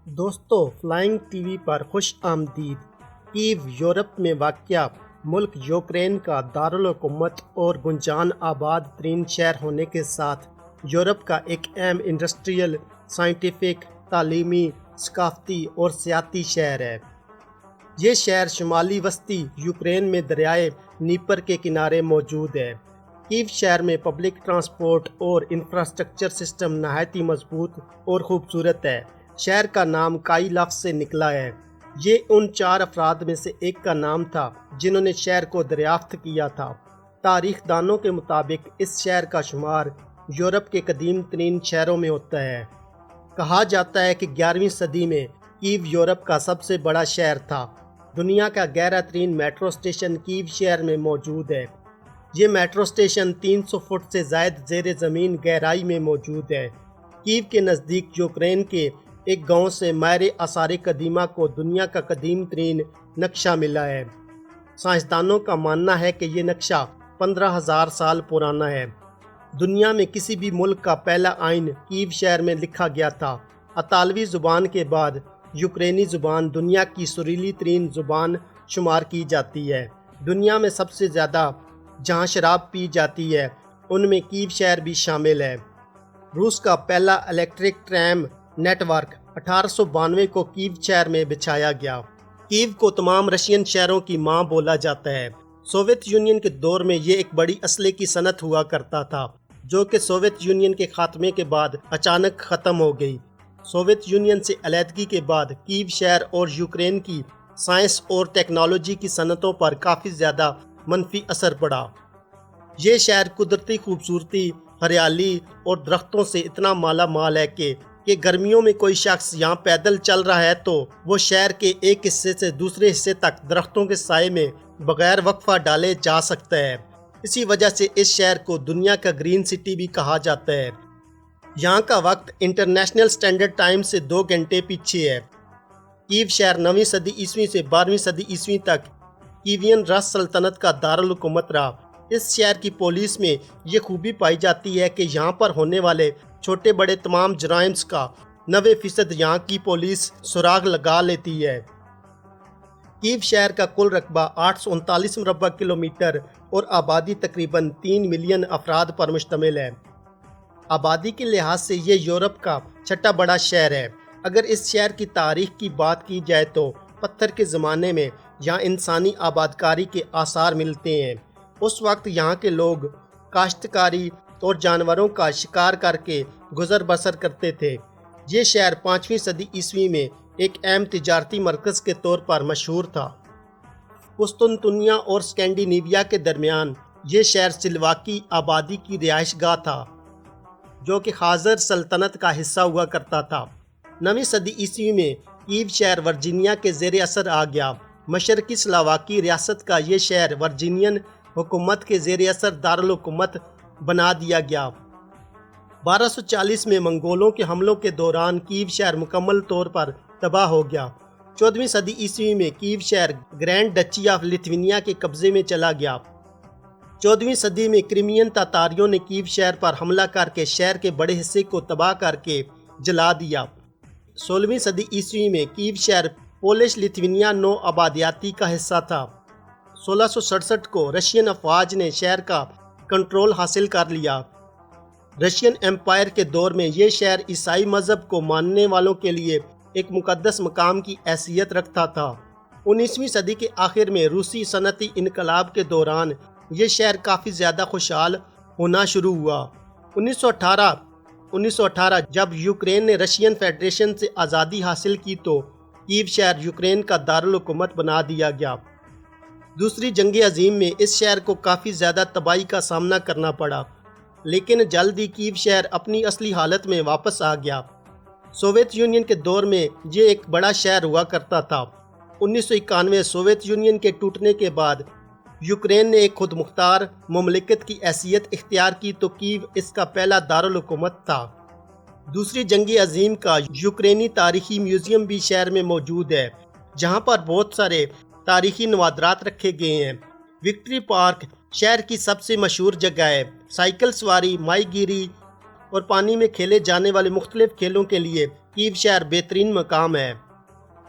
دوستو، flying T V پر خوش آمدید۔ کیو یورپ میں واقع ملک یوکرین کا دارالحکومت اور گنجان آباد ترین شہر ہونے کے ساتھ یورپ کا ایک اہم انڈسٹریل، سائنٹیفک، تعلیمی، ثقافتی اور سیاحتی شہر ہے۔ یہ شہر شمالی وسطی یوکرین میں دریائے نیپر کے کنارے موجود ہے۔ کیو شہر میں پبلک ٹرانسپورٹ اور انفراسٹرکچر سسٹم نہایت ہی مضبوط اور خوبصورت ہے۔ شہر کا نام کائی لفظ سے نکلا ہے۔ یہ ان 4 افراد میں سے ایک کا نام تھا جنہوں نے شہر کو دریافت کیا تھا۔ تاریخ دانوں کے مطابق اس شہر کا شمار یورپ کے قدیم ترین شہروں میں ہوتا ہے۔ کہا جاتا ہے کہ 11ویں صدی میں کیو یورپ کا سب سے بڑا شہر تھا۔ دنیا کا گہرا ترین میٹرو اسٹیشن کیو شہر میں موجود ہے۔ یہ میٹرو اسٹیشن 300 فٹ سے زائد زیر زمین گہرائی میں موجود ہے۔ کیو کے نزدیک یوکرین کے ایک گاؤں سے ماہر آثار قدیمہ کو دنیا کا قدیم ترین نقشہ ملا ہے۔ سائنسدانوں کا ماننا ہے کہ یہ نقشہ 15,000 سال پرانا ہے۔ دنیا میں کسی بھی ملک کا پہلا آئین کیو شہر میں لکھا گیا تھا۔ اطالوی زبان کے بعد یوکرینی زبان دنیا کی سریلی ترین زبان شمار کی جاتی ہے۔ دنیا میں سب سے زیادہ جہاں شراب پی جاتی ہے ان میں کیو شہر بھی شامل ہے۔ روس کا پہلا الیکٹرک ٹرام نیٹ ورک 1892 کو کیو شہر میں بچھایا گیا۔ کیو کو تمام رشین شہروں کی ماں بولا جاتا ہے۔ سوویت یونین کے دور میں یہ ایک بڑی اسلحے کی صنعت ہوا کرتا تھا جو کہ سوویت یونین کے خاتمے کے بعد اچانک ختم ہو گئی۔ سوویت یونین سے علیحدگی کے بعد کیو شہر اور یوکرین کی سائنس اور ٹیکنالوجی کی صنعتوں پر کافی زیادہ منفی اثر پڑا۔ یہ شہر قدرتی خوبصورتی، ہریالی اور درختوں سے اتنا مالا مال ہے کہ گرمیوں میں کوئی شخص یہاں پیدل چل رہا ہے تو وہ شہر کے ایک حصے سے دوسرے حصے تک درختوں کے سائے میں بغیر وقفہ ڈالے جا سکتا ہے۔ اسی وجہ سے اس شہر کو دنیا کا گرین سٹی بھی کہا جاتا ہے۔ یہاں کا وقت انٹرنیشنل سٹینڈرڈ ٹائم سے 2 گھنٹے پیچھے ہے۔ کیو شہر 9ویں صدی عیسوی سے 12ویں صدی عیسوی تک کیوین رس سلطنت کا دارالحکومت رہا۔ اس شہر کی پولیس میں یہ خوبی پائی جاتی ہے کہ یہاں پر ہونے والے چھوٹے بڑے تمام جرائم کا 90% یہاں کی پولیس سراغ لگا لیتی ہے۔ کیو شہر کا کل رقبہ 839 مربع کلومیٹر اور آبادی تقریباً 3 ملین افراد پر مشتمل ہے۔ آبادی کے لحاظ سے یہ یورپ کا 6واں بڑا شہر ہے۔ اگر اس شہر کی تاریخ کی بات کی جائے تو پتھر کے زمانے میں یہاں انسانی آبادکاری کے آثار ملتے ہیں۔ اس وقت یہاں کے لوگ کاشتکاری اور جانوروں کا شکار کر کے گزر بسر کرتے تھے۔ یہ شہر 5ویں صدی عیسوی میں ایک اہم تجارتی مرکز کے طور پر مشہور تھا۔ قسطنطنیہ اور اسکینڈینیویا کے درمیان یہ شہر سلواکی آبادی کی رہائش گاہ تھا جو کہ خازر سلطنت کا حصہ ہوا کرتا تھا۔ 9ویں صدی عیسوی میں کیو شہر ورجینیا کے زیر اثر آ گیا۔ مشرقی سلواکی ریاست کا یہ شہر ورجینین حکومت کے زیر اثر دارالحکومت بنا دیا گیا۔ 1240 میں منگولوں کے حملوں کے دوران کیو شہر مکمل طور پر تباہ ہو گیا۔ 14ویں صدی عیسوی میں کیو شہر گرینڈ ڈچی آف لیتھوینیا کے قبضے میں چلا گیا۔ 14ویں صدی میں کرائمین تاتاریوں نے کیو شہر پر حملہ کر کے شہر کے بڑے حصے کو تباہ کر کے جلا دیا۔ 16ویں صدی عیسوی میں کیو شہر پولش لیتھوینیا نو آبادیاتی کا حصہ تھا۔ 1667 کو رشین افواج نے شہر کا کنٹرول حاصل کر لیا۔ رشین ایمپائر کے دور میں یہ شہر عیسائی مذہب کو ماننے والوں کے لیے ایک مقدس مقام کی حیثیت رکھتا تھا۔ 19ویں صدی کے آخر میں روسی صنعتی انقلاب کے دوران یہ شہر کافی زیادہ خوشحال ہونا شروع ہوا۔ 1918 جب یوکرین نے رشین فیڈریشن سے آزادی حاصل کی تو کیو شہر یوکرین کا دارالحکومت بنا دیا گیا۔ دوسری جنگ عظیم میں اس شہر کو کافی زیادہ تباہی کا سامنا کرنا پڑا، لیکن جلد ہی کیو شہر اپنی اصلی حالت میں واپس آ گیا۔ سوویت یونین کے دور میں یہ ایک بڑا شہر ہوا کرتا تھا۔ 1991 سوویت یونین کے ٹوٹنے کے بعد یوکرین نے ایک خود مختار مملکت کی حیثیت اختیار کی تو کیو اس کا پہلا دارالحکومت تھا۔ دوسری جنگ عظیم کا یوکرینی تاریخی میوزیم بھی شہر میں موجود ہے جہاں پر بہت سارے تاریخی نوادرات رکھے گئے ہیں۔ وکٹری پارک شہر کی سب سے مشہور جگہ ہے۔ سائیکل سواری، ماہی گیری اور پانی میں کھیلے جانے والے مختلف کھیلوں کے لیے کیو شہر بہترین مقام ہے۔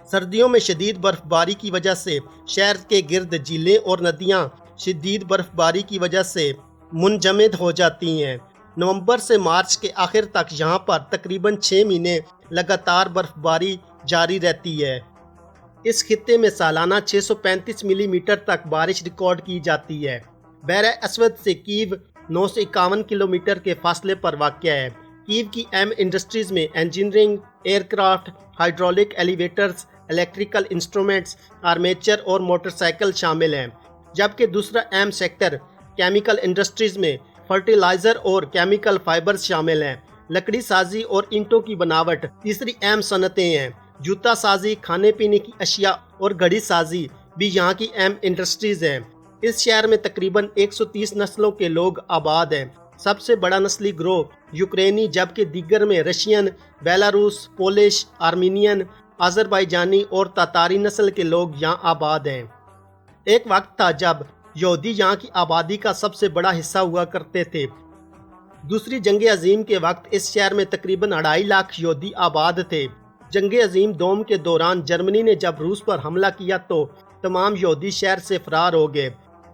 سردیوں میں شدید برف باری کی وجہ سے شہر کے گرد جھیلیں اور ندیاں شدید برف باری کی وجہ سے منجمد ہو جاتی ہیں۔ نومبر سے مارچ کے آخر تک یہاں پر تقریباً 6 مہینے لگاتار برف باری جاری رہتی ہے۔ اس خطے میں سالانہ 635 ملی میٹر تک بارش ریکارڈ کی جاتی ہے۔ بحر اسود سے کیو 951 کلومیٹر کے فاصلے پر واقع ہے۔ کیو کی اہم انڈسٹریز میں engineering, aircraft, hydraulic elevators, electrical instruments, armature اور موٹر سائیکل شامل ہیں، جبکہ دوسرا اہم سیکٹر کیمیکل انڈسٹریز میں فرٹیلائزر اور کیمیکل فائبرز شامل ہیں۔ لکڑی سازی اور اینٹوں کی بناوٹ تیسری اہم صنعتیں ہیں۔ جوتا سازی، کھانے پینے کی اشیاء اور گھڑی سازی بھی یہاں کی اہم انڈسٹریز ہیں۔ اس شہر میں تقریباً 130 نسلوں کے لوگ آباد ہیں۔ سب سے بڑا نسلی گروہ یوکرینی، جبکہ دیگر میں Russian, Belarus, polish, Armenian, Azerbaijani اور تاتاری نسل کے لوگ یہاں آباد ہیں۔ ایک وقت تھا جب یہودی یہاں کی آبادی کا سب سے بڑا حصہ ہوا کرتے تھے۔ دوسری جنگ عظیم کے وقت اس شہر میں تقریباً 2.5 لاکھ یہودی آباد تھے۔ جنگ عظیم دوم کے دوران جرمنی نے جب روس پر حملہ کیا تو تمام یہودی شہر سے فرار ہو گئے۔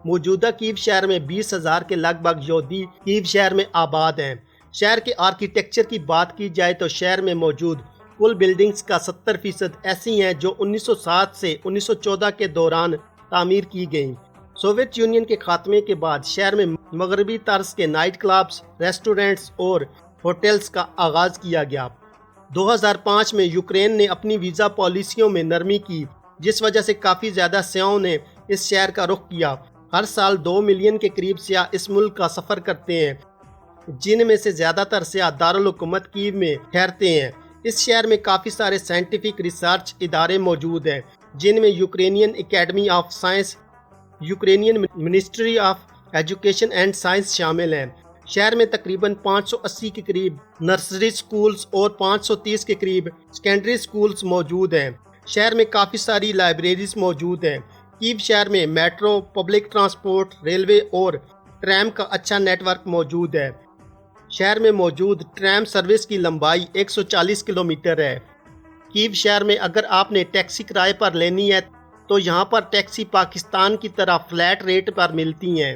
موجودہ کیو شہر میں 20,000 کے لگ بھگ یہودی کیو شہر میں آباد ہیں۔ شہر کے آرکیٹیکچر کی بات کی جائے تو شہر میں موجود کل بلڈنگز کا 70% ایسی ہیں جو 1907 سے 1914 کے دوران تعمیر کی گئیں۔ سوویت یونین کے خاتمے کے بعد شہر میں مغربی طرز کے نائٹ کلبز، ریسٹورنٹس اور ہوٹلز کا آغاز کیا گیا۔ 2005 میں یوکرین نے اپنی ویزا پالیسیوں میں نرمی کی، جس وجہ سے کافی زیادہ سیاحوں نے اس شہر کا رخ کیا۔ ہر سال 2 ملین کے قریب سیاح اس ملک کا سفر کرتے ہیں، جن میں سے زیادہ تر سیاح دارالحکومت کیو میں ٹھہرتے ہیں۔ اس شہر میں کافی سارے سائنٹیفک ریسرچ ادارے موجود ہیں، جن میں Ukrainian academy of science, Ukrainian ministry of education and science شامل ہیں۔ شہر میں تقریباً 580 کے قریب نرسری سکولز اور 530 کے قریب سیکنڈری سکولز موجود ہیں۔ شہر میں کافی ساری لائبریریز موجود ہیں۔ کیو شہر میں میٹرو، پبلک ٹرانسپورٹ، ریلوے اور ٹرام کا اچھا نیٹ ورک موجود ہے۔ شہر میں موجود ٹرام سروس کی لمبائی 140 کلومیٹر ہے۔ کیو شہر میں اگر آپ نے ٹیکسی کرائے پر لینی ہے تو یہاں پر ٹیکسی پاکستان کی طرح فلیٹ ریٹ پر ملتی ہیں۔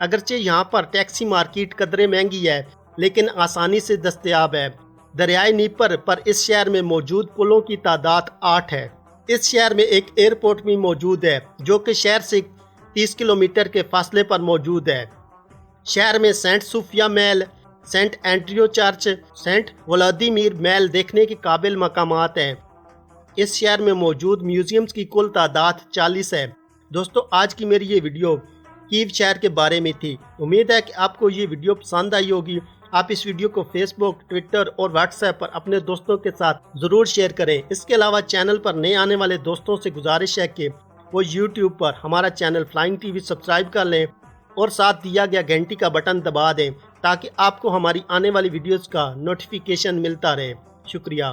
اگرچہ یہاں پر ٹیکسی مارکیٹ قدرے مہنگی ہے، لیکن آسانی سے دستیاب ہے۔ دریائے نیپر پر اس شہر میں موجود پلوں کی تعداد 8 ہے۔ اس شہر میں ایک ایئرپورٹ بھی موجود ہے، جو کہ شہر سے 30 کلومیٹر کے فاصلے پر موجود ہے۔ شہر میں سینٹ صوفیہ محل، Saint Andrew church, Saint Vladimir محل دیکھنے کے قابل مقامات ہیں۔ اس شہر میں موجود میوزیمز کی کل تعداد 40 ہے۔ دوستو، آج کی میری یہ ویڈیو کیو شہر کے بارے میں تھی۔ امید ہے کہ آپ کو یہ ویڈیو پسند آئی ہوگی۔ آپ اس ویڈیو کو فیس بک، ٹویٹر اور واٹس ایپ پر اپنے دوستوں کے ساتھ ضرور شیئر کریں۔ اس کے علاوہ چینل پر نئے آنے والے دوستوں سے گزارش ہے کہ وہ یوٹیوب پر ہمارا channel flying T V subscribe کر لیں اور ساتھ دیا گیا گھنٹی کا بٹن دبا دیں تاکہ آپ کو ہماری آنے والی ویڈیوز کا نوٹیفیکیشن ملتا رہے۔ شکریہ۔